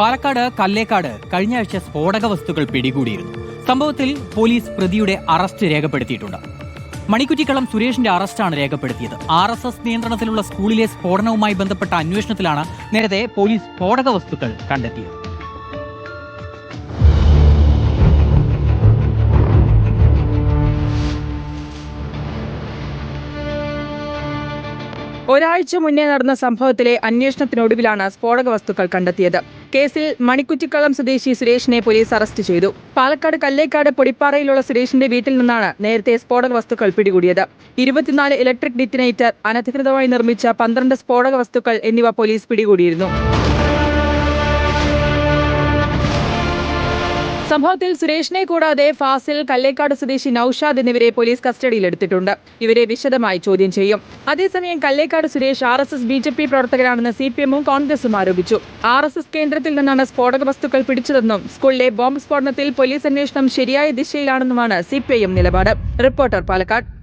പാലക്കാട് കല്ലേക്കാട് കഴിഞ്ഞ ആഴ്ച സ്ഫോടക വസ്തുക്കൾ പിടികൂടിയിരുന്നു. സംഭവത്തിൽ പോലീസ് പ്രതിയുടെ അറസ്റ്റ് രേഖപ്പെടുത്തിയിട്ടുണ്ട്. മണിക്കുറ്റിക്കളം സുരേഷിന്റെ അറസ്റ്റാണ് രേഖപ്പെടുത്തിയത്. RSS നിയന്ത്രണത്തിലുള്ള സ്കൂളിലെ സ്ഫോടനവുമായി ബന്ധപ്പെട്ട അന്വേഷണത്തിലാണ് നേരത്തെ പോലീസ് സ്ഫോടക വസ്തുക്കൾ കണ്ടെത്തിയത്. ഒരാഴ്ച മുന്നേ നടന്ന സംഭവത്തിലെ അന്വേഷണത്തിനൊടുവിലാണ് സ്ഫോടക വസ്തുക്കൾ കണ്ടെത്തിയത്. കേസിൽ മണിക്കുറ്റിക്കളം സ്വദേശി സുരേഷിനെ പോലീസ് അറസ്റ്റ് ചെയ്തു. പാലക്കാട് കല്ലേക്കാട് പൊടിപ്പാറയിലുള്ള സുരേഷിന്റെ വീട്ടിൽ നിന്നാണ് നേരത്തെ സ്ഫോടക വസ്തുക്കൾ പിടികൂടിയത്. 24 ഇലക്ട്രിക് ഡിറ്റനേറ്റർ, അനധികൃതമായി നിർമ്മിച്ച 12 സ്ഫോടക വസ്തുക്കൾ എന്നിവ പോലീസ് പിടികൂടിയിരുന്നു. സംഭവത്തിൽ സുരേഷിനെ കൂടാതെ ഫാസിൽ, കല്ലേക്കാട് സ്വദേശി നൌഷാദ് എന്നിവരെ പോലീസ് കസ്റ്റഡിയിലെടുത്തിട്ടുണ്ട്. ഇവരെ വിശദമായി ചോദ്യം ചെയ്യും. അതേസമയം കല്ലേക്കാട് സുരേഷ് RSS BJP പ്രവർത്തകരാണെന്ന് CPM-ഉം കോൺഗ്രസും ആരോപിച്ചു. RSS കേന്ദ്രത്തിൽ നിന്നാണ് സ്ഫോടക വസ്തുക്കൾ പിടിച്ചതെന്നും സ്കൂളിലെ ബോംബ് സ്ഫോടനത്തിൽ പോലീസ് അന്വേഷണം ശരിയായ ദിശയിലാണെന്നുമാണ് CPIM നിലപാട്. റിപ്പോർട്ടർ, പാലക്കാട്.